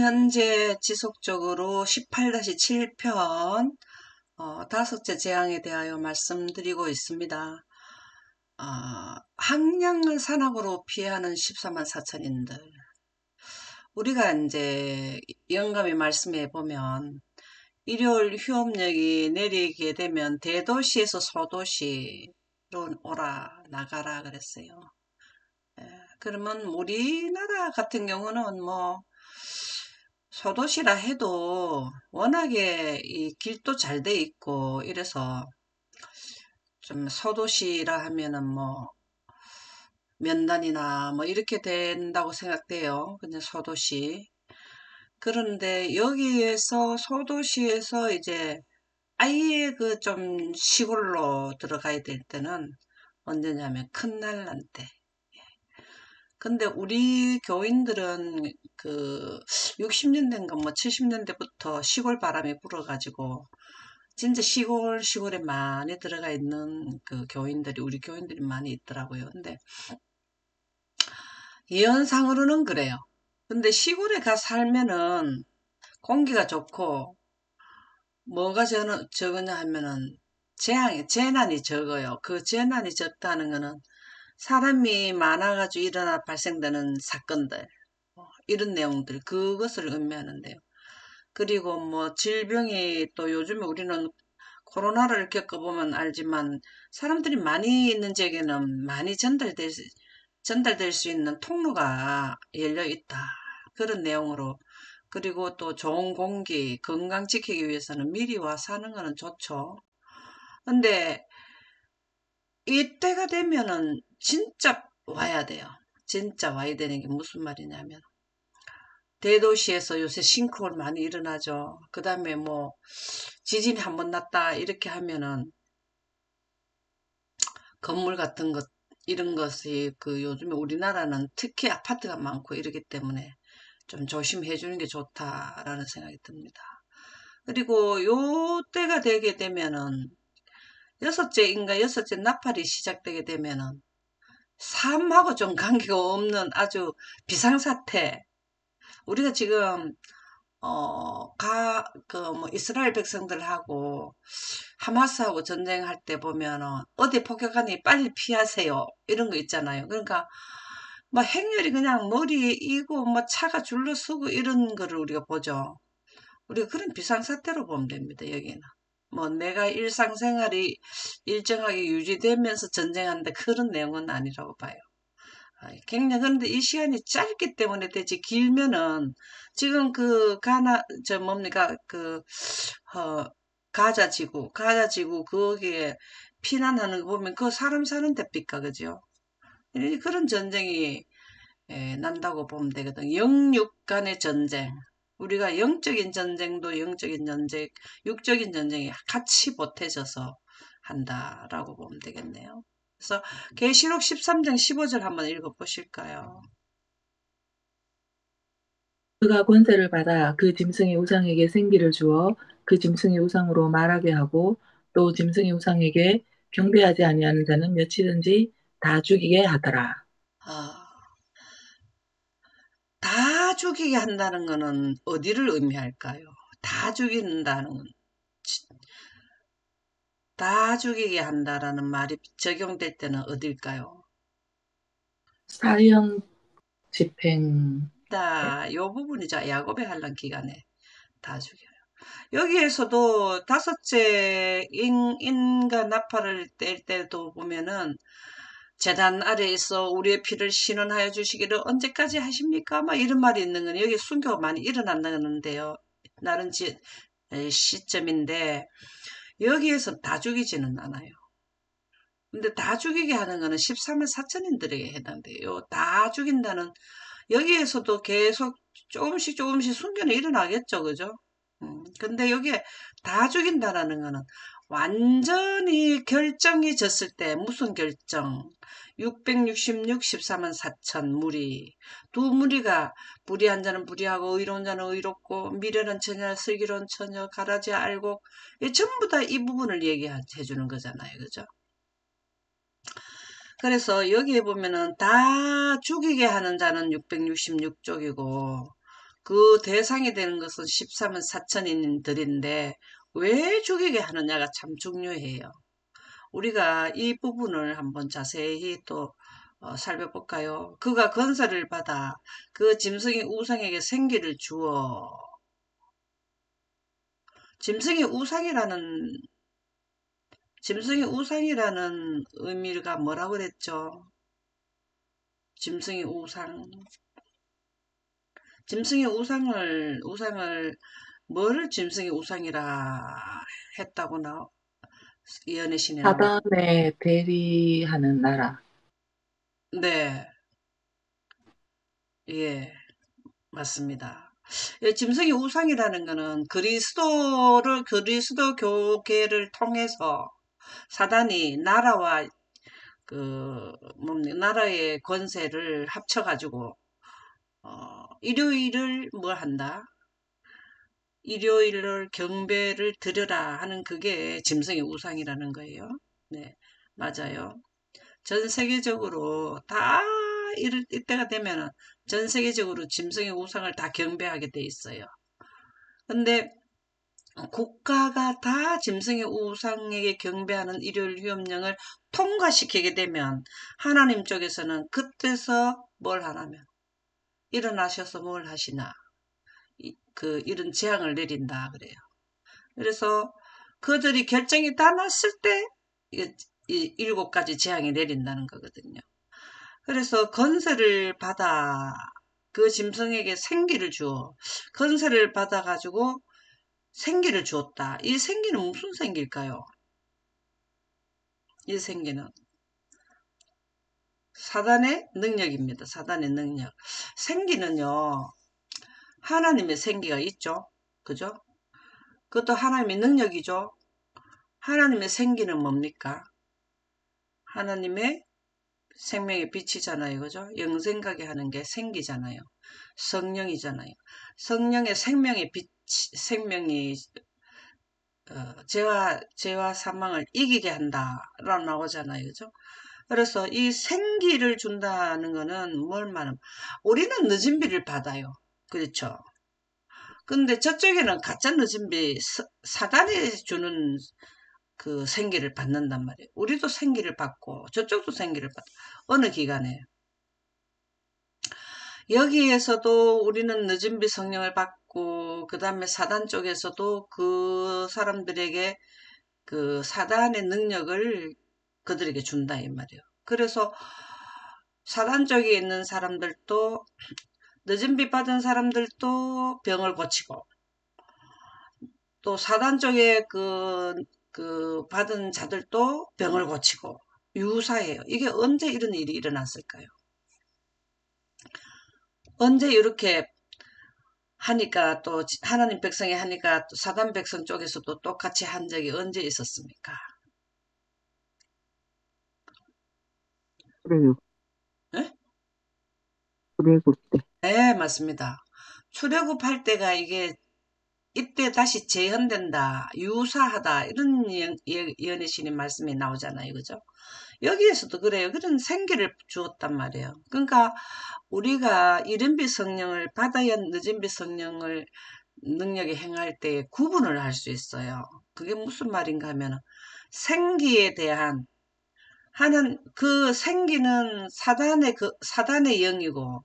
현재 지속적으로 18-7편 다섯째 재앙에 대하여 말씀드리고 있습니다. 항량을 산악으로 피하는 14만 4천인들. 우리가 이제 영감이 말씀해 보면 일요일 휴업력이 내리게 되면 대도시에서 소도시로 오라 나가라 그랬어요. 그러면 우리나라 같은 경우는 뭐 소도시라 해도 워낙에 이 길도 잘 돼 있고 이래서 좀 소도시라 하면은 뭐 면단이나 뭐 이렇게 된다고 생각돼요. 그냥 소도시. 그런데 여기에서 소도시에서 이제 아예 그 좀 시골로 들어가야 될 때는 언제냐면 큰날 날 때. 근데 우리 교인들은 그 60년대인가 뭐 70년대부터 시골 바람이 불어가지고 진짜 시골에 많이 들어가 있는 그 교인들이 우리 교인들이 많이 있더라고요. 근데 예언상으로는 그래요. 근데 시골에 가 살면은 공기가 좋고 뭐가 적으냐 하면은 재난이 적어요. 그 재난이 적다는 거는 사람이 많아가지고 발생되는 사건들, 이런 내용들, 그것을 의미하는데요. 그리고 뭐 질병이 또 요즘에 우리는 코로나를 겪어보면 알지만 사람들이 많이 있는 지역에는 많이 전달될 수 있는 통로가 열려 있다. 그런 내용으로. 그리고 또 좋은 공기, 건강 지키기 위해서는 미리 와 사는 거는 좋죠. 근데 이때가 되면은 진짜 와야 돼요. 진짜 와야 되는 게 무슨 말이냐면 대도시에서 요새 싱크홀 많이 일어나죠. 그 다음에 뭐 지진이 한 번 났다 이렇게 하면은 건물 같은 것 이런 것이 그 요즘에 우리나라는 특히 아파트가 많고 이러기 때문에 좀 조심해 주는 게 좋다라는 생각이 듭니다. 그리고 요 때가 되게 되면은 여섯째 나팔이 시작되게 되면은 삶하고 좀 관계가 없는 아주 비상사태. 우리가 지금 뭐 이스라엘 백성들하고 하마스하고 전쟁할 때 보면은 어디 폭격하니 빨리 피하세요. 이런 거 있잖아요. 그러니까 뭐 행렬이 그냥 머리에 이고 뭐 차가 줄로 서고 이런 거를 우리가 보죠. 우리가 그런 비상사태로 보면 됩니다. 여기는. 뭐 내가 일상생활이 일정하게 유지되면서 전쟁하는데 그런 내용은 아니라고 봐요. 굉장히 그런데 이 시간이 짧기 때문에 되지 길면은 지금 그 저 뭡니까 가자지구 거기에 피난하는 거 보면 그 사람 사는 데입니까 그죠? 그런 전쟁이 난다고 보면 되거든. 영육 간의 전쟁. 우리가 영적인 전쟁도 영적인 전쟁, 육적인 전쟁이 같이 보태져서 한다라고 보면 되겠네요. 그래서 계시록 13장 15절 한번 읽어보실까요? 그가 권세를 받아 그 짐승의 우상에게 생기를 주어 그 짐승의 우상으로 말하게 하고 또 짐승의 우상에게 경배하지 아니하는 자는 몇이든지 다 죽이게 하더라. 아, 다 죽이게 한다는 것은 어디를 의미할까요? 다 죽인다는 건, 다 죽이게 한다라는 말이 적용될 때는 어딜까요? 사형 집행. 요 부분이죠. 야곱의 환란 기간에 다 죽여요. 여기에서도 다섯째 인과 나팔을 뗄 때도 보면은 재단 아래에서 우리의 피를 신원하여 주시기를 언제까지 하십니까? 막 이런 말이 있는 건 여기 순교가 많이 일어난다는데요. 다른 시점인데 여기에서 다 죽이지는 않아요. 근데 다 죽이게 하는 거는 13만 4천인들에게 해당돼요. 다 죽인다는 여기에서도 계속 조금씩 순교는 일어나겠죠. 그죠? 근데 여기에 다 죽인다라는 거는 완전히 결정이 졌을 때 무슨 결정? 666, 14만 4천 무리. 두 무리가 불의한 자는 불의하고 의로운 자는 의롭고 미련한 처녀, 슬기로운 처녀, 가라지 알고 전부 다 이 부분을 얘기해 주는 거잖아요. 그죠? 그래서 여기에 보면은 다 죽이게 하는 자는 666쪽이고 그 대상이 되는 것은 13은 사천인들인데 왜 죽이게 하느냐가 참 중요해요. 우리가 이 부분을 한번 자세히 또 살펴볼까요? 그가 건설을 받아 그 짐승이 우상에게 생기를 주어. 짐승이 우상이라는 짐승이 우상이라는 의미가 뭐라고 그랬죠? 짐승이 우상. 짐승이 우상을 뭐를 짐승이 우상이라 했다고 예언의 신에 나오죠. 사단에 대리하는 나라. 네, 예, 맞습니다. 예, 짐승이 우상이라는 거는 그리스도 교계를 통해서 사단이 나라와 나라의 권세를 합쳐가지고, 일요일을 뭘 한다? 일요일을 경배를 드려라 하는 그게 짐승의 우상이라는 거예요. 네, 맞아요. 전 세계적으로 다 이때가 되면은 전 세계적으로 짐승의 우상을 다 경배하게 돼 있어요. 근데 국가가 다 짐승의 우상에게 경배하는 일요일 휴업령을 통과시키게 되면 하나님 쪽에서는 그때서 뭘 하냐면 일어나셔서 뭘 하시나 이런 재앙을 내린다 그래요. 그래서 그들이 결정이 다 났을 때 이 7가지 재앙이 내린다는 거거든요. 그래서 건세를 받아 그 짐승에게 생기를 주어 건세를 받아가지고 생기를 주었다. 이 생기는 무슨 생기일까요? 이 생기는 사단의 능력입니다. 사단의 능력. 생기는요, 하나님의 생기가 있죠. 그죠? 그것도 하나님의 능력이죠. 하나님의 생기는 뭡니까? 하나님의 생명의 빛이잖아요. 그죠? 영생하게 하는 게 생기잖아요. 성령이잖아요. 성령의 생명의 빛, 생명이 죄와 사망을 이기게 한다라고 나오잖아요. 그죠? 그래서 이 생기를 준다는 거는 뭘 말하면 우리는 늦은 비를 받아요. 그렇죠? 근데 저쪽에는 가짜 늦은 비 사단이 주는 그 생기를 받는단 말이에요. 우리도 생기를 받고 저쪽도 생기를 받고 어느 기간에 여기에서도 우리는 늦은 비 성령을 받고 그 다음에 사단 쪽에서도 그 사람들에게 그 사단의 능력을 그들에게 준다 이 말이에요. 그래서 사단 쪽에 있는 사람들도 늦은 비 받은 사람들도 병을 고치고 또 사단 쪽에 그 받은 자들도 병을 고치고 유사해요. 이게 언제 이런 일이 일어났을까요? 언제 이렇게 하니까 또 하나님 백성이 하니까 또 사단 백성 쪽에서도 똑같이 한 적이 언제 있었습니까? 그래요. 네? 그래고 때. 네, 맞습니다. 출애굽할 때가 이게 이때 다시 재현된다, 유사하다 이런 예언의 신의 말씀이 나오잖아요, 그죠? 여기에서도 그래요. 그런 생기를 주었단 말이에요. 그러니까 우리가 이른비 성령을 받아야 늦은비 성령을 능력에 행할 때 구분을 할 수 있어요. 그게 무슨 말인가 하면 생기에 대한 하는 그 생기는 사단의 영이고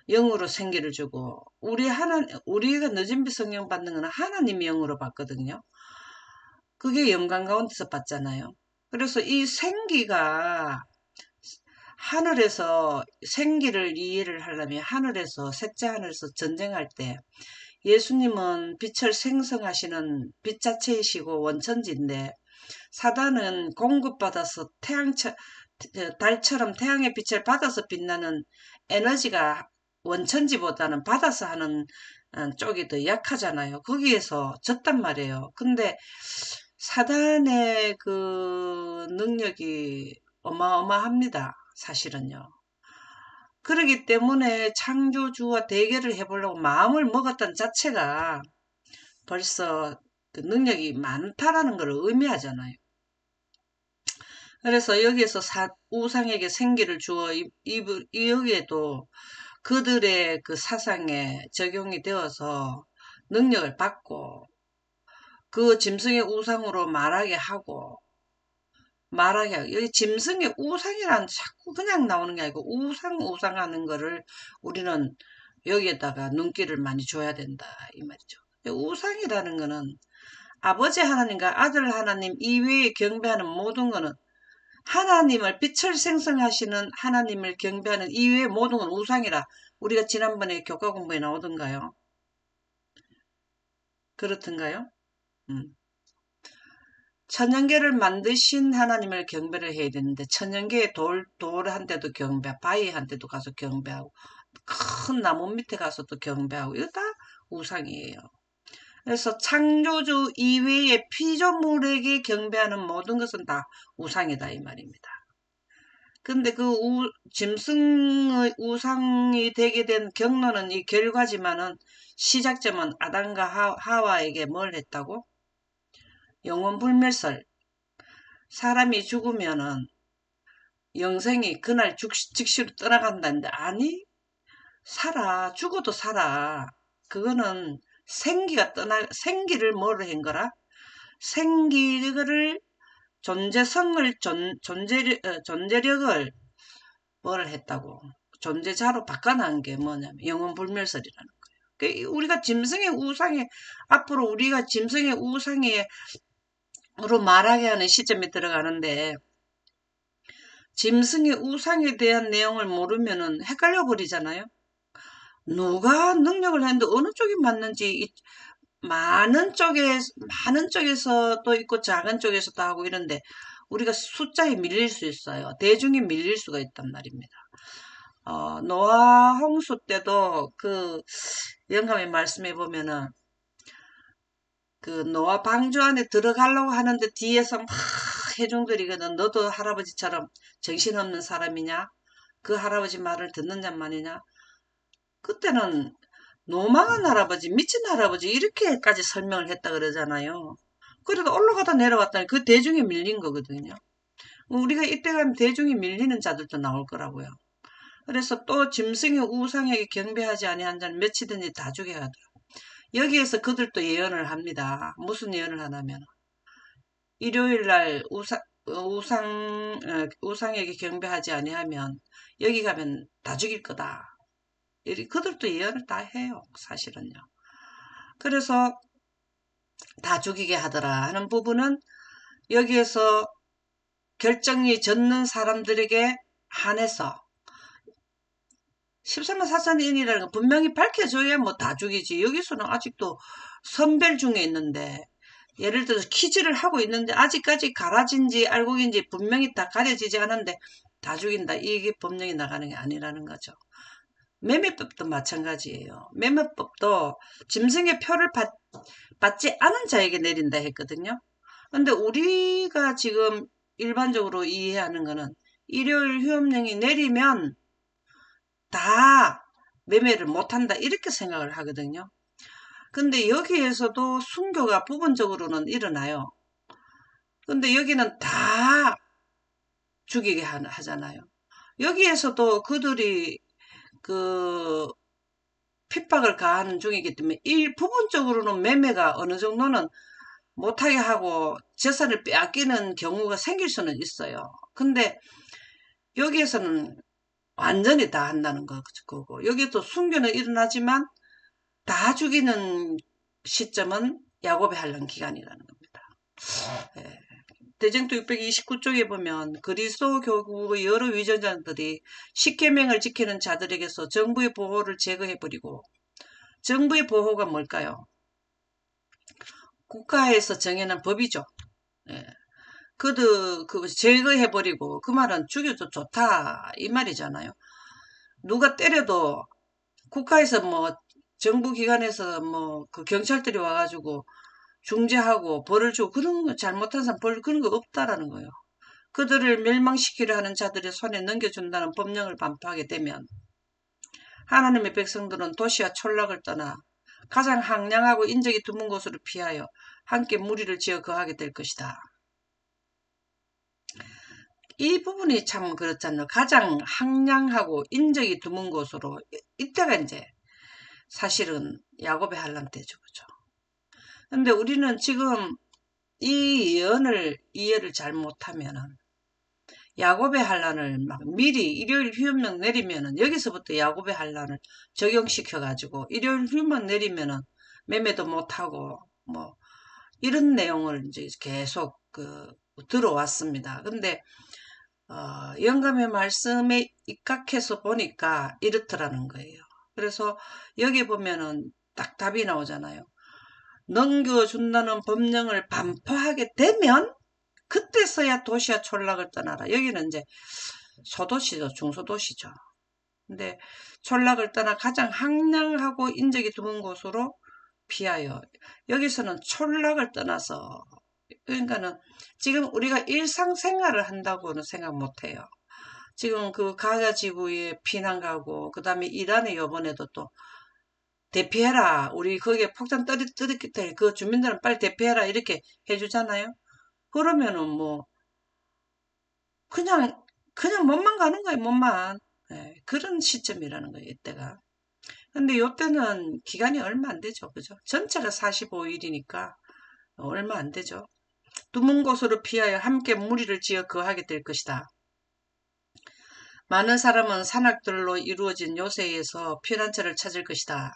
영으로 생기를 주고 우리가 늦은비 성령 받는 거는 하나님의 영으로 받거든요. 그게 영광 가운데서 받잖아요. 그래서 이 생기가 하늘에서 생기를 이해를 하려면 하늘에서 셋째 하늘에서 전쟁할 때 예수님은 빛을 생성하시는 빛 자체이시고 원천지인데 사단은 공급받아서 달처럼 태양의 빛을 받아서 빛나는 에너지가 원천지보다는 받아서 하는 쪽이 더 약하잖아요. 거기에서 졌단 말이에요. 근데 사단의 그 능력이 어마어마합니다. 사실은요. 그러기 때문에 창조주와 대결을 해보려고 마음을 먹었던 자체가 벌써 그 능력이 많다라는 걸 의미하잖아요. 그래서 여기에서 우상에게 생기를 주어 여기에도 그들의 그 사상에 적용이 되어서 능력을 받고 그 짐승의 우상으로 말하게 하고 여기 짐승의 우상이란 자꾸 그냥 나오는 게 아니고 우상하는 거를 우리는 여기에다가 눈길을 많이 줘야 된다 이 말이죠. 우상이라는 거는 아버지 하나님과 아들 하나님 이외에 경배하는 모든 거는 하나님을 빛을 생성하시는 하나님을 경배하는 이외의 모든 건 우상이라 우리가 지난번에 교과 공부에 나오던가요? 그렇던가요? 음. 천연계를 만드신 하나님을 경배를 해야 되는데 천연계의 돌한테도 경배, 바위한테도 가서 경배하고 큰 나무 밑에 가서도 경배하고 이거 다 우상이에요. 그래서 창조주 이외의 피조물에게 경배하는 모든 것은 다 우상이다 이 말입니다. 근데 그 짐승의 우상이 되게 된 경로는 이 결과지만은 시작점은 아담과 하와에게 뭘 했다고? 영원불멸설. 사람이 죽으면은 영생이 그날 즉시로 떠나간다는데 아니 죽어도 살아. 그거는 생기를 뭐를 한 거라? 생기를 존재력을 뭐를 했다고 존재자로 바꿔놓은 게 뭐냐면 영원불멸설이라는 거예요. 우리가 짐승의 우상에 앞으로 우리가 짐승의 우상으로 말하게 하는 시점이 들어가는데 짐승의 우상에 대한 내용을 모르면은 헷갈려 버리잖아요. 누가 능력을 했는데 어느 쪽이 맞는지 많은 쪽에서도 있고 작은 쪽에서도 하고 이런데 우리가 숫자에 밀릴 수 있어요. 대중에 밀릴 수가 있단 말입니다. 노아 홍수 때도 그 영감이 말씀해 보면은 그 노아 방주 안에 들어가려고 하는데 뒤에서 막 회중들이거든. 너도 할아버지처럼 정신없는 사람이냐? 그 할아버지 말을 듣는 자만이냐? 그때는 노망한 할아버지, 미친 할아버지 이렇게까지 설명을 했다 그러잖아요. 그래도 올라가다 내려왔다니 그 대중에 밀린 거거든요. 우리가 이때 가면 대중에 밀리는 자들도 나올 거라고요. 그래서 또 짐승의 우상에게 경배하지 아니한 자는 몇이든지 다 죽게 하더라. 여기에서 그들도 예언을 합니다. 무슨 예언을 하냐면 일요일 날 우상에게 경배하지 아니하면 여기 가면 다 죽일 거다. 그들도 예언을 다 해요. 사실은요. 그래서 다 죽이게 하더라 하는 부분은 여기에서 결정이 젖는 사람들에게 한해서 13만 4천인이라는 건 분명히 밝혀줘야 뭐 다 죽이지. 여기서는 아직도 선별 중에 있는데 예를 들어서 퀴즈를 하고 있는데 아직까지 가라진지 알곡인지 분명히 다 가려지지 않은데 다 죽인다. 이게 법령이 나가는 게 아니라는 거죠. 매매법도 마찬가지예요. 매매법도 짐승의 표를 받지 않은 자에게 내린다 했거든요. 근데 우리가 지금 일반적으로 이해하는 거는 일요일 휴업령이 내리면 다 매매를 못한다 이렇게 생각을 하거든요. 근데 여기에서도 순교가 부분적으로는 일어나요. 근데 여기는 다 죽이게 하잖아요. 여기에서도 그들이 그 핍박을 가하는 중이기 때문에 부분적으로는 매매가 어느 정도는 못하게 하고 재산을 빼앗기는 경우가 생길 수는 있어요. 근데 여기에서는 완전히 다 한다는 거고 여기도 순교는 일어나지만 다 죽이는 시점은 야곱의 한란 기간이라는 겁니다. 예. 대쟁투 629쪽에 보면 그리스도 교국의 여러 위전자들이 십계명을 지키는 자들에게서 정부의 보호를 제거해버리고 정부의 보호가 뭘까요? 국가에서 정해놓은 법이죠. 예. 그거 제거해버리고 그 말은 죽여도 좋다 이 말이잖아요. 누가 때려도 국가에서 뭐 정부기관에서 뭐 그 경찰들이 와가지고 중재하고 벌을 주고 그런 거 잘못한 사람 벌 그런 거 없다라는 거예요. 그들을 멸망시키려 하는 자들의 손에 넘겨준다는 법령을 반포하게 되면 하나님의 백성들은 도시와 촌락을 떠나 가장 황량하고 인적이 드문 곳으로 피하여 함께 무리를 지어 거하게 될 것이다. 이 부분이 참 그렇잖아요. 가장 황량하고 인적이 드문 곳으로 이때가 이제 사실은 야곱의 환란 때죠. 그죠? 근데 우리는 지금 이 예언을 이해를 잘 못하면은 야곱의 환란을 막 미리 일요일 휴업령 내리면은 여기서부터 야곱의 환란을 적용시켜 가지고 일요일 휴업령 내리면은 매매도 못하고 뭐 이런 내용을 이제 계속 들어왔습니다. 근데 영감의 말씀에 입각해서 보니까 이렇더라는 거예요. 그래서 여기 보면은 딱 답이 나오잖아요. 넘겨준다는 법령을 반포하게 되면 그때서야 도시와 촌락을 떠나라. 여기는 이제 소도시죠. 중소도시죠. 근데 촌락을 떠나 가장 황량하고 인적이 드문 곳으로 피하여 여기서는 촌락을 떠나서 그러니까는 지금 우리가 일상생활을 한다고는 생각 못해요. 지금 그 가자 지구에 피난 가고 그다음에 이란에 요번에도 또 대피해라. 우리 거기에 폭탄 떨어뜨렸기 때문에 그 주민들은 빨리 대피해라 이렇게 해주잖아요. 그러면은 뭐 그냥 몸만 가는 거예요. 몸만. 예, 그런 시점이라는 거예요. 이때가. 근데 요때는 기간이 얼마 안 되죠. 그죠? 전체가 45일이니까 얼마 안 되죠. 드문 곳으로 피하여 함께 무리를 지어 거하게 될 것이다. 많은 사람은 산악들로 이루어진 요새에서 피난처를 찾을 것이다.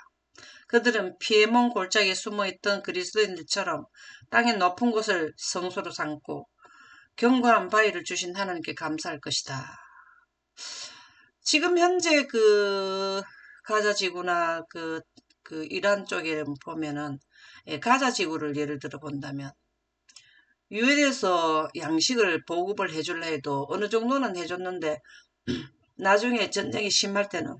그들은 피해몬 골짜기에 숨어있던 그리스도인들처럼 땅의 높은 곳을 성소로 삼고 견고한 바위를 주신 하나님께 감사할 것이다. 지금 현재 가자지구나 이란 쪽에 보면은 가자지구를 예를 들어 본다면 유엔에서 양식을 보급을 해줄라 해도 어느 정도는 해줬는데 나중에 전쟁이 심할 때는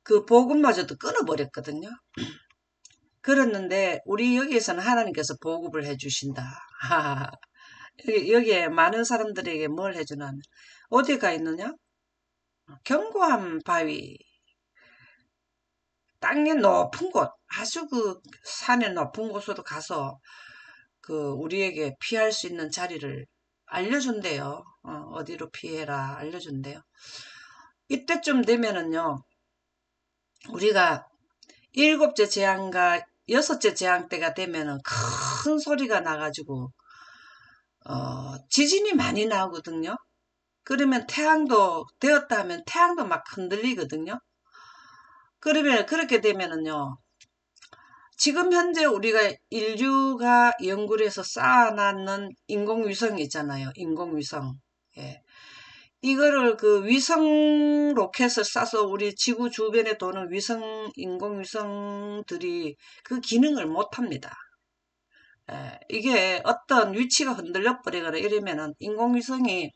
그 보급마저도 끊어버렸거든요. 그랬는데 우리 여기에서는 하나님께서 보급을 해주신다. 여기에 많은 사람들에게 뭘 해주냐면 어디가 있느냐? 견고한 바위, 땅의 높은 곳, 아주 그 산의 높은 곳으로 가서 우리에게 피할 수 있는 자리를 알려준대요. 어디로 피해라 알려준대요. 이때쯤 되면은요, 우리가 일곱째 재앙과 여섯째 재앙 때가 되면은 큰 소리가 나가지고 지진이 많이 나거든요. 그러면 태양도 되었다 하면 태양도 막 흔들리거든요. 그러면 그렇게 되면은요. 지금 현재 우리가 인류가 연구를 해서 쌓아놨는 인공위성 있잖아요. 인공위성. 예. 이거를 그 위성 로켓을 쏴서 우리 지구 주변에 도는 인공위성들이 그 기능을 못합니다. 예. 이게 어떤 위치가 흔들려 버리거나 이러면은 인공위성이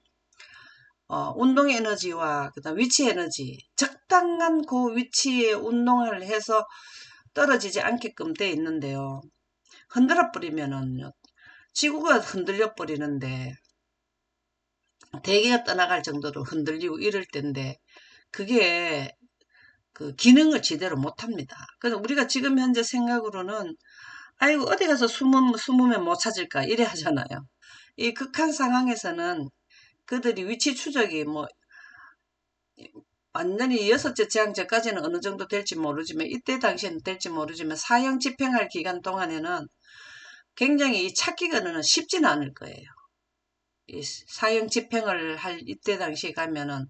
운동 에너지와 그다음 위치 에너지 적당한 그 위치에 운동을 해서 떨어지지 않게끔 돼 있는데요. 흔들어 버리면은 지구가 흔들려 버리는데 대기가 떠나갈 정도로 흔들리고 이럴 텐데 그게 그 기능을 제대로 못 합니다. 그래서 우리가 지금 현재 생각으로는 아이고 어디 가서 숨으면 못 찾을까 이래 하잖아요. 이 극한 상황에서는 그들이 위치 추적이 뭐 완전히 여섯째 재앙제까지는 어느 정도 될지 모르지만 이때 당시에는 될지 모르지만 사형 집행할 기간 동안에는 굉장히 이 찾기가는 쉽지는 않을 거예요. 이 사형 집행을 할 이때 당시에 가면은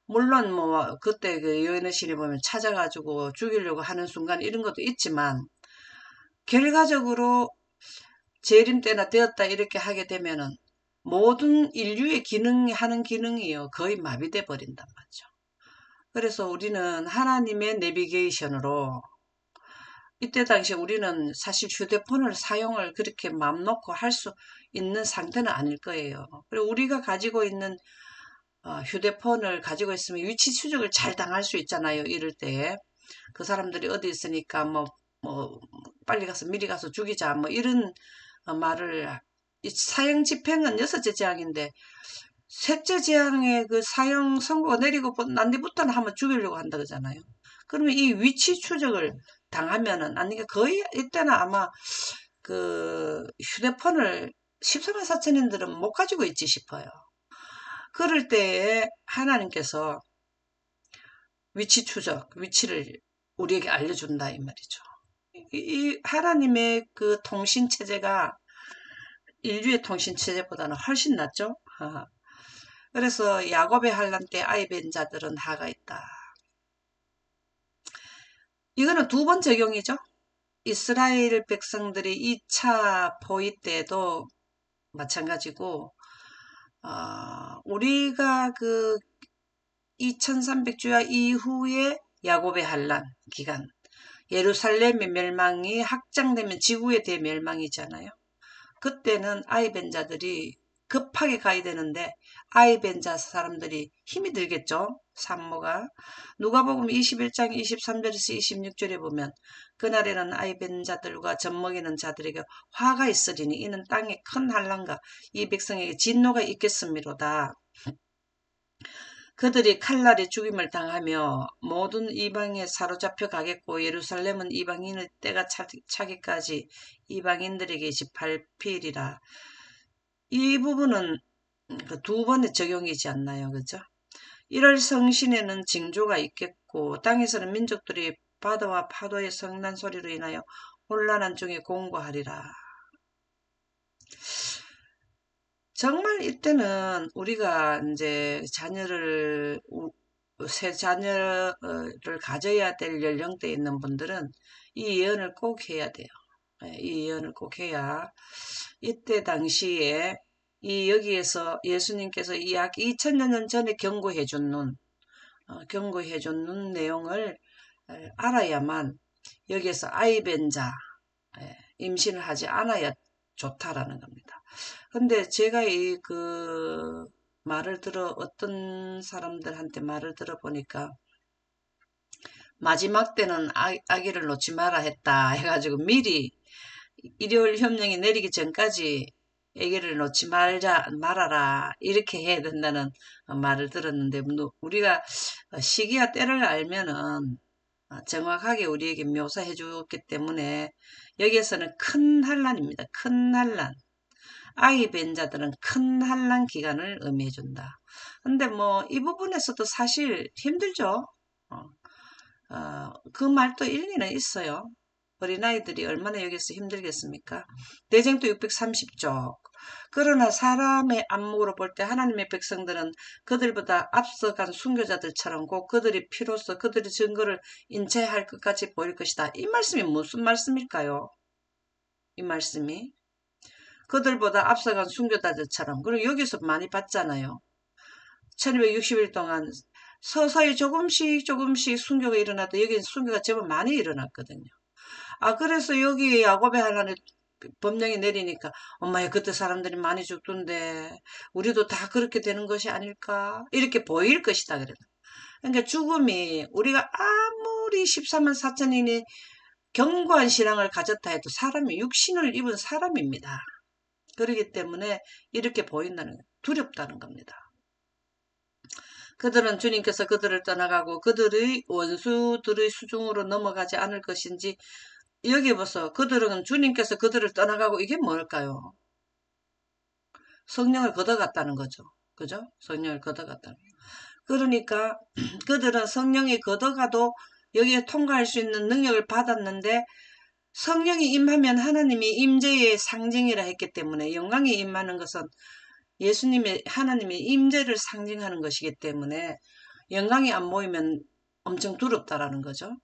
물론 뭐 그때 그 여인의실에 보면 찾아가지고 죽이려고 하는 순간 이런 것도 있지만 결과적으로 재림 때나 되었다 이렇게 하게 되면은 모든 인류의 기능이 하는 기능이요 거의 마비돼 버린단 말이죠. 그래서 우리는 하나님의 내비게이션으로 이때 당시 우리는 사실 휴대폰을 사용을 그렇게 맘 놓고 할 수 있는 상태는 아닐 거예요. 그리고 우리가 가지고 있는 휴대폰을 가지고 있으면 위치 추적을 잘 당할 수 있잖아요. 이럴 때. 그 사람들이 어디 있으니까 뭐, 빨리 가서 미리 가서 죽이자. 뭐 이런 말을 사형 집행은 여섯째 재앙인데 셋째 재앙의 그 사형 선고가 내리고 난 뒤부터는 한번 죽이려고 한다 그러잖아요. 그러면 이 위치 추적을 당하면은 아니 거의 이때는 아마 그 휴대폰을 14만 4천인들은 못 가지고 있지 싶어요. 그럴 때에 하나님께서 위치 추적, 위치를 우리에게 알려준다 이 말이죠. 이 하나님의 그 통신 체제가 인류의 통신 체제보다는 훨씬 낫죠. 그래서 야곱의 환란 때 아이벤 자들은 하가 있다. 이거는 두 번 적용이죠. 이스라엘 백성들이 2차 포위 때도 마찬가지고, 우리가 그 2300주야 이후에 야곱의 환란 기간, 예루살렘의 멸망이 확장되면 지구의 대멸망이잖아요. 그때는 아이벤자들이 급하게 가야 되는데 아이벤자 사람들이 힘이 들겠죠. 산모가. 누가복음 21장 23절에서 26절에 보면 그날에는 아이벤자들과 젖먹이는 자들에게 화가 있으리니 이는 땅에 큰 환난과 이 백성에게 진노가 있겠음이로다. 그들이 칼날에 죽임을 당하며 모든 이방에 사로잡혀 가겠고 예루살렘은 이방인의 때가 차기까지 이방인들에게 밟히리라. 이 부분은 그두 번의 적용이지 않나요? 그죠? 1월 성신에는 징조가 있겠고 땅에서는 민족들이 바다와 파도의 성난 소리로 인하여 혼란한 중에 공고하리라. 정말 이때는 우리가 이제 새 자녀를 가져야 될 연령대에 있는 분들은 이 예언을 꼭 해야 돼요. 이 예언을 꼭 해야 이때 당시에 여기에서 예수님께서 약 2000년 전에 경고해 준 내용을 알아야만 여기에서 아이벤자, 임신을 하지 않아야 좋다라는 겁니다. 근데 제가 어떤 사람들한테 말을 들어보니까 마지막 때는 아기를 놓지 마라 했다 해가지고 미리 일요일 협령이 내리기 전까지 아기를 놓지 말아라 이렇게 해야 된다는 말을 들었는데 우리가 시기와 때를 알면은 정확하게 우리에게 묘사해 주었기 때문에 여기에서는 큰 환란입니다. 큰 환란. 아이 벤자들은 큰 환란 기간을 의미해 준다. 근데 뭐 이 부분에서도 사실 힘들죠. 그 말도 일리는 있어요. 어린아이들이 얼마나 여기서 힘들겠습니까? 내정도 630쪽. 그러나 사람의 안목으로 볼 때 하나님의 백성들은 그들보다 앞서간 순교자들처럼 곧 그들이 피로써 그들의 증거를 인체할 것까지 보일 것이다. 이 말씀이 무슨 말씀일까요? 이 말씀이 그들보다 앞서간 순교자들처럼 그리고 여기서 많이 봤잖아요. 1260일 동안 서서히 조금씩 순교가 일어나도 여기는 순교가 제법 많이 일어났거든요. 그래서 여기 야곱의 환란에 법령이 내리니까 엄마야 그때 사람들이 많이 죽던데 우리도 다 그렇게 되는 것이 아닐까 이렇게 보일 것이다 그래도. 그러니까 죽음이 우리가 아무리 14만 4천인이 견고한 신앙을 가졌다 해도 사람이 육신을 입은 사람입니다. 그렇기 때문에 이렇게 보인다는 거예요. 두렵다는 겁니다. 그들은 주님께서 그들을 떠나가고 그들의 원수들의 수중으로 넘어가지 않을 것인지 여기 보소. 그들은 주님께서 그들을 떠나가고 이게 뭘까요? 성령을 걷어갔다는 거죠. 그죠? 성령을 걷어갔다는 거죠. 그러니까 그들은 성령이 걷어가도 여기에 통과할 수 있는 능력을 받았는데 성령이 임하면 하나님이 임재의 상징이라 했기 때문에 영광이 임하는 것은 하나님의 임재를 상징하는 것이기 때문에 영광이 안 모이면 엄청 두렵다라는 거죠.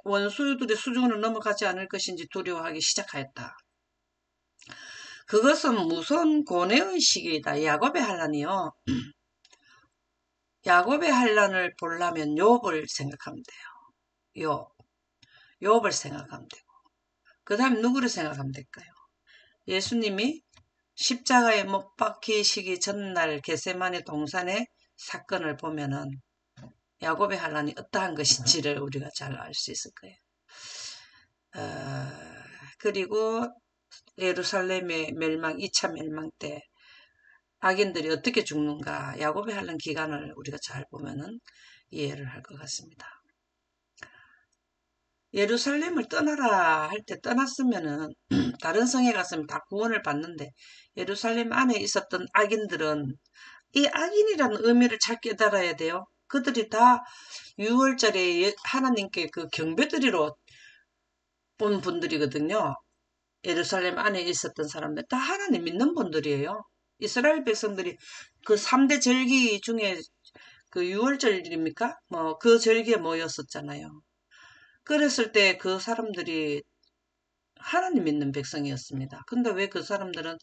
원수들의 수중으로 넘어가지 않을 것인지 두려워하기 시작하였다. 그것은 무서운 고뇌의 시기이다. 야곱의 환란이요. 야곱의 환란을 보려면 욥을 생각하면 돼요. 욥을 생각하면 되고 그 다음에 누구를 생각하면 될까요? 예수님이 십자가에 못 박히시기 전날 겟세마네 동산의 사건을 보면은 야곱의 환란이 어떠한 것인지를 우리가 잘 알 수 있을 거예요. 그리고 예루살렘의 멸망, 2차 멸망 때 악인들이 어떻게 죽는가 야곱의 환란 기간을 우리가 잘 보면은 이해를 할 것 같습니다. 예루살렘을 떠나라 할 때 떠났으면은 다른 성에 갔으면 다 구원을 받는데 예루살렘 안에 있었던 악인들은 이 악인이라는 의미를 잘 깨달아야 돼요. 그들이 다 6월절에 하나님께 그 경배드리러 온 분들이거든요. 예루살렘 안에 있었던 사람들 다 하나님 믿는 분들이에요. 이스라엘 백성들이 그 3대 절기 중에 그 6월절입니까? 뭐 그 절기에 모였었잖아요. 그랬을 때 그 사람들이 하나님 믿는 백성이었습니다. 근데 왜 그 사람들은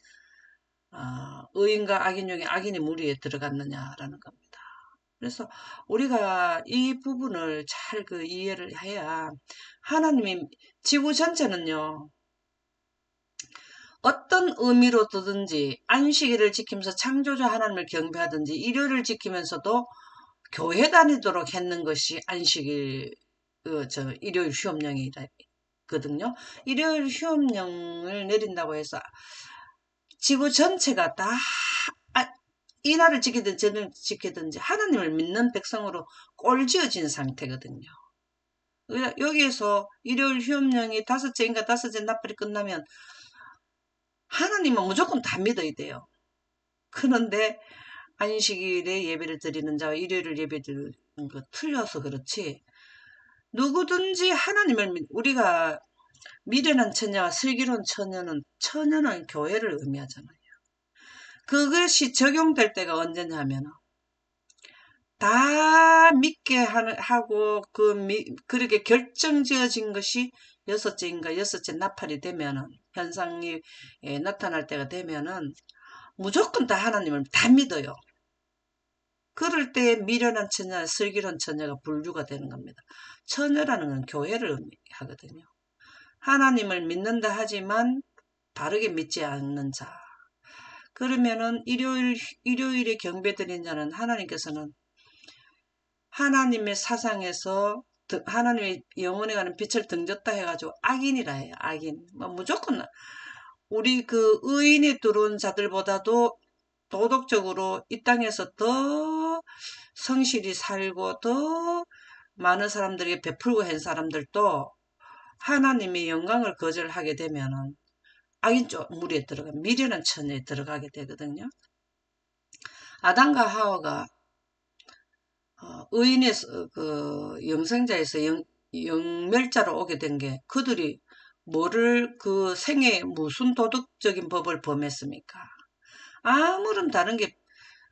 의인과 악인 중에 악인의 무리에 들어갔느냐라는 겁니다. 그래서 우리가 이 부분을 잘 그 이해를 해야 하나님이 지구 전체는요. 어떤 의미로 두든지 안식일을 지키면서 창조주 하나님을 경배하든지 일요일을 지키면서도 교회 다니도록 했는 것이 안식일 일요일 휴업령이거든요. 일요일 휴업령을 내린다고 해서 지구 전체가 다 이날을 지키든 저를 지키든지 하나님을 믿는 백성으로 꼴지어진 상태거든요. 여기에서 일요일 휴업령이 다섯째인가 다섯째 나팔이 끝나면 하나님은 무조건 다 믿어야 돼요. 그런데 안식일에 예배를 드리는 자와 일요일을 예배 드리는 거 틀려서 그렇지. 누구든지 하나님을 우리가 미련한 처녀와 슬기로운 처녀는 교회를 의미하잖아요. 그것이 적용될 때가 언제냐면 다 믿게 하고 그렇게 결정지어진 것이 여섯째 나팔이 되면은 현상이 나타날 때가 되면은 무조건 다 하나님을 다 믿어요. 그럴 때 미련한 처녀, 슬기로운 처녀가 분류가 되는 겁니다. 처녀라는 건 교회를 의미하거든요. 하나님을 믿는다 하지만 바르게 믿지 않는 자. 그러면은 일요일에 경배드린 자는 하나님께서는 하나님의 사상에서 하나님의 영혼에 가는 빛을 등졌다 해가지고 악인이라 해요. 악인. 뭐 무조건 우리 그 의인이 들어온 자들보다도 도덕적으로 이 땅에서 더 성실히 살고 더 많은 사람들에게 베풀고 한 사람들도 하나님의 영광을 거절하게 되면은 악인 쪽 무리에 들어가 미련한 처녀에 들어가게 되거든요. 아담과 하와가 의인의 그 영생자에서 영멸자로 오게 된 게 그들이 뭐를 그 생에 무슨 도덕적인 법을 범했습니까? 아무런 다른 게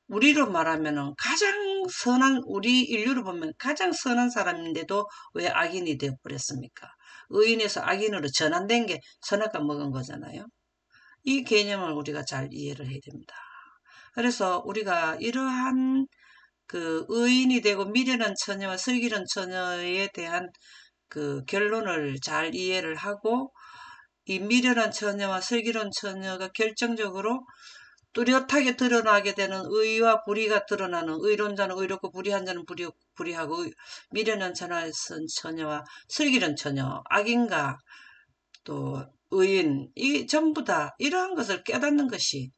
우리로 말하면은 가장 선한 우리 인류로 보면 가장 선한 사람인데도 왜 악인이 되어버렸습니까? 의인에서 악인으로 전환된 게 선악과 먹은 거잖아요. 이 개념을 우리가 잘 이해를 해야 됩니다. 그래서 우리가 이러한 그 의인이 되고 미련한 처녀와 슬기로운 처녀에 대한 그 결론을 잘 이해를 하고 이 미련한 처녀와 슬기로운 처녀가 결정적으로 뚜렷하게 드러나게 되는 의와 불의가 드러나는 의론자는 의롭고 불의한 자는 불의하고 미련한 처녀와 슬기로운 처녀 악인과 또 의인 이 전부 다 이러한 것을 깨닫는 것이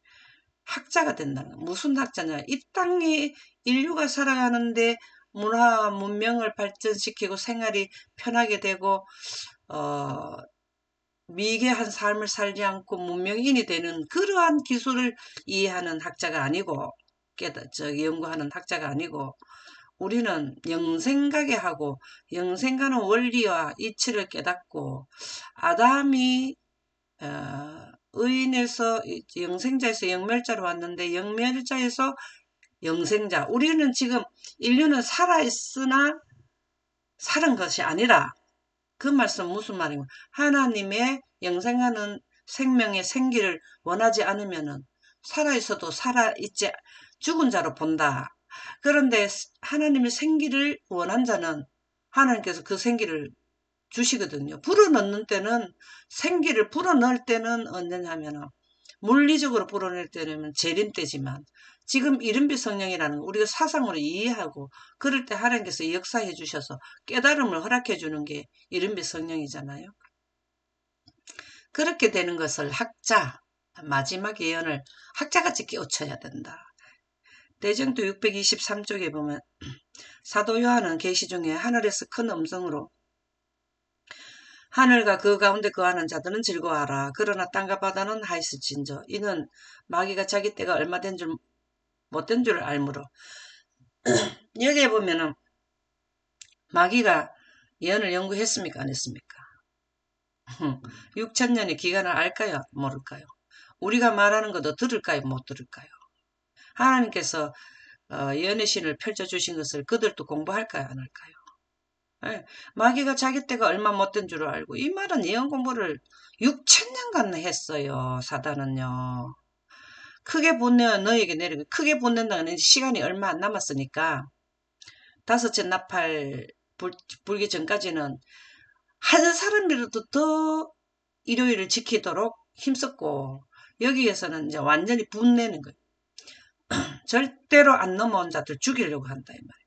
학자가 된다는 거예요. 무슨 학자냐? 이 땅에 인류가 살아가는데 문화와 문명을 발전시키고 생활이 편하게 되고 어, 미개한 삶을 살지 않고 문명인이 되는 그러한 기술을 이해하는 학자가 아니고 연구하는 학자가 아니고 우리는 영생가게 하고 영생가는 원리와 이치를 깨닫고 아담이 의인에서 영생자에서 영멸자로 왔는데 영멸자에서 영생자 우리는 지금 인류는 살아있으나 살은 것이 아니라 그 말씀 무슨 말인가? 하나님의 영생하는 생명의 생기를 원하지 않으면은 살아있어도 살아있지 죽은 자로 본다. 그런데 하나님의 생기를 원한 자는 하나님께서 그 생기를 주시거든요. 불어넣는 때는 생기를 불어넣을 때는 언제냐면은 물리적으로 불어낼 때는 재림 때지만 지금 이른비 성령이라는 거 우리가 사상으로 이해하고 그럴 때 하나님께서 역사해 주셔서 깨달음을 허락해 주는 게 이른비 성령이잖아요. 그렇게 되는 것을 마지막 예언을 학자같이 깨우쳐야 된다. 대정도 623쪽에 보면 사도 요한은 계시 중에 하늘에서 큰 음성으로 하늘과 그 가운데 거하는 자들은 즐거워하라. 그러나 땅과 바다는 하이스진저. 이는 마귀가 자기 때가 얼마 된 줄 못된 줄 알므로. 여기에 보면은 마귀가 예언을 연구했습니까? 안 했습니까? 6천년의 기간을 알까요? 모를까요? 우리가 말하는 것도 들을까요? 못 들을까요? 하나님께서 예언의 신을 펼쳐주신 것을 그들도 공부할까요? 안 할까요? 예, 마귀가 자기 때가 얼마 못 된 줄 알고 이 말은 예언 공부를 6천년간 했어요. 사단은요. 크게 본내 너에게 내리고 크게 본낸다는 시간이 얼마 안 남았으니까 다섯째 나팔 불기 전까지는 한 사람이라도 더 일요일을 지키도록 힘썼고 여기에서는 이제 완전히 분내는 거예요. 절대로 안 넘어온 자들 죽이려고 한다 이 말이에요.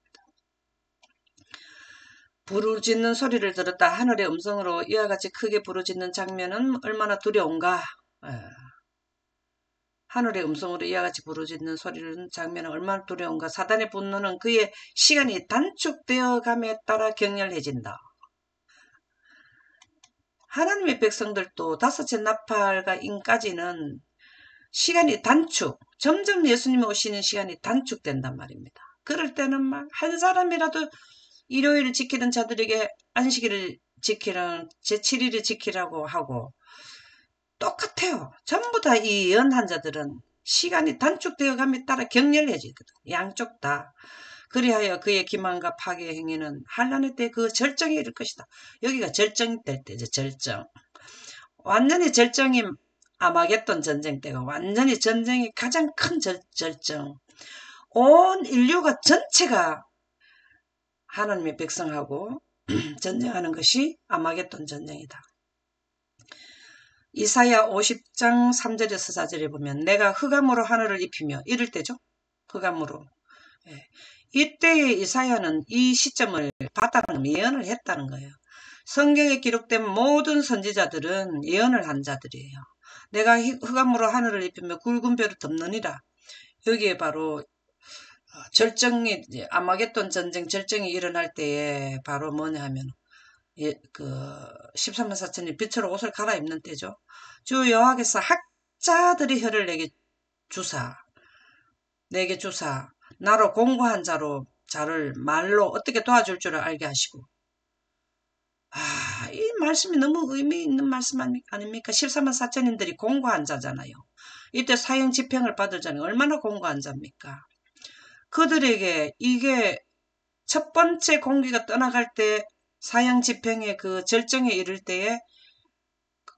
부르짖는 소리를 들었다. 하늘의 음성으로 이와 같이 크게 부르짖는 장면은 얼마나 두려운가. 하늘의 음성으로 이와 같이 부르짖는 소리를 장면은 얼마나 두려운가. 사단의 분노는 그의 시간이 단축되어 감에 따라 격렬해진다. 하나님의 백성들도 다섯째 나팔과 인까지는 시간이 점점 예수님이 오시는 시간이 단축된단 말입니다. 그럴 때는 막 한 사람이라도 일요일을 지키던 자들에게 안식일을 지키라는 제7일을 지키라고 하고 똑같아요. 전부 다 이 예언한 자들은 시간이 단축되어 감에 따라 격렬해지거든. 양쪽 다. 그리하여 그의 기만과 파괴의 행위는 환란의 때 그 절정에 이를 것이다. 여기가 절정이 될 때죠. 절정. 완전히 절정이 아마겟돈 전쟁 때가 완전히 전쟁이 가장 큰 절정. 온 인류가 전체가 하나님의 백성하고 전쟁하는 것이 아마겟돈 전쟁이다. 이사야 50장 3절에서 4절에 보면 내가 흑암으로 하늘을 입히며 이럴 때죠. 흑암으로. 예. 이때의 이사야는 이 시점을 봤다는 예언을 했다는 거예요. 성경에 기록된 모든 선지자들은 예언을 한 자들이에요. 내가 흑암으로 하늘을 입히며 굵은 별을 덮느니라. 여기에 바로 절정이 아마겟돈 전쟁 절정이 일어날 때에 바로 뭐냐 하면 13만 4천이 빛으로 옷을 갈아입는 때죠. 주 여호와께서 학자들의 혀를 내게 주사 나로 공고한 자를 말로 어떻게 도와줄 줄을 알게 하시고 이 말씀이 너무 의미 있는 말씀 아닙니까? 14만 4천인들이 공고한 자잖아요. 이때 사형 집행을 받을 자는 얼마나 공고한 자입니까? 그들에게 이게 첫 번째 공기가 떠나갈 때 사형 집행의 그 절정에 이를 때에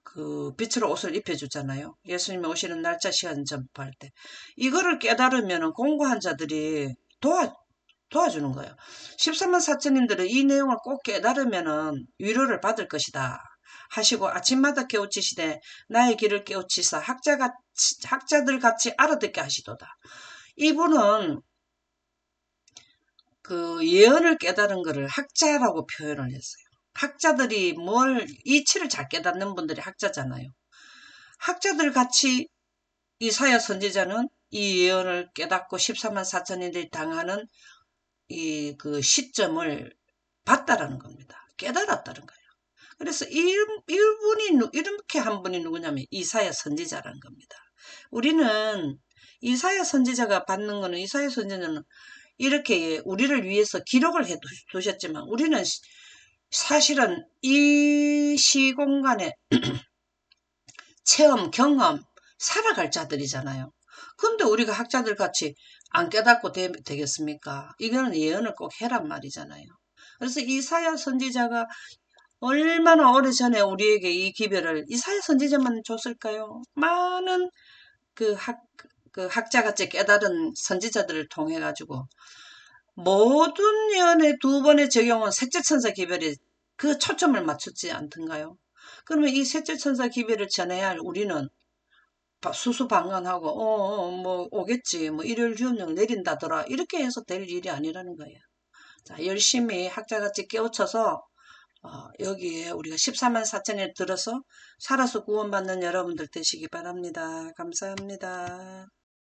그 빛으로 옷을 입혀주잖아요. 예수님이 오시는 날짜 시간 전파할 때. 이거를 깨달으면 공고한 자들이 도와주는 거예요. 13만 4천인들은 이 내용을 꼭 깨달으면 위로를 받을 것이다. 하시고 아침마다 깨우치시되 나의 길을 깨우치사 학자들 같이 알아듣게 하시도다. 이분은 그 예언을 깨달은 것을 학자라고 표현을 했어요. 학자들이 이치를 잘 깨닫는 분들이 학자잖아요. 학자들 같이 이사야 선지자는 이 예언을 깨닫고 14만 4천인들이 당하는 그 시점을 봤다라는 겁니다. 깨달았다는 거예요. 그래서 이렇게 한 분이 누구냐면 이사야 선지자라는 겁니다. 우리는 이사야 선지자가 받는 거는 이사야 선지자는 이렇게 우리를 위해서 기록을 해 두셨지만 우리는 사실은 이 시공간에 체험, 경험, 살아갈 자들이잖아요. 근데 우리가 학자들 같이 안 깨닫고 되겠습니까? 이거는 예언을 꼭 해란 말이잖아요. 그래서 이사야 선지자가 얼마나 오래전에 우리에게 이 기별을 이사야 선지자만 줬을까요? 많은 그 학자같이 깨달은 선지자들을 통해 가지고 모든 예언의 두 번의 적용은 셋째 천사 기별에 그 초점을 맞췄지 않던가요? 그러면 이 셋째 천사 기별을 전해야 할 우리는 수수방관하고 뭐 오겠지 뭐 일요일 주염령 내린다더라 이렇게 해서 될 일이 아니라는 거예요. 자, 열심히 학자같이 깨우쳐서 여기에 우리가 14만 4천에 들어서 살아서 구원받는 여러분들 되시기 바랍니다. 감사합니다.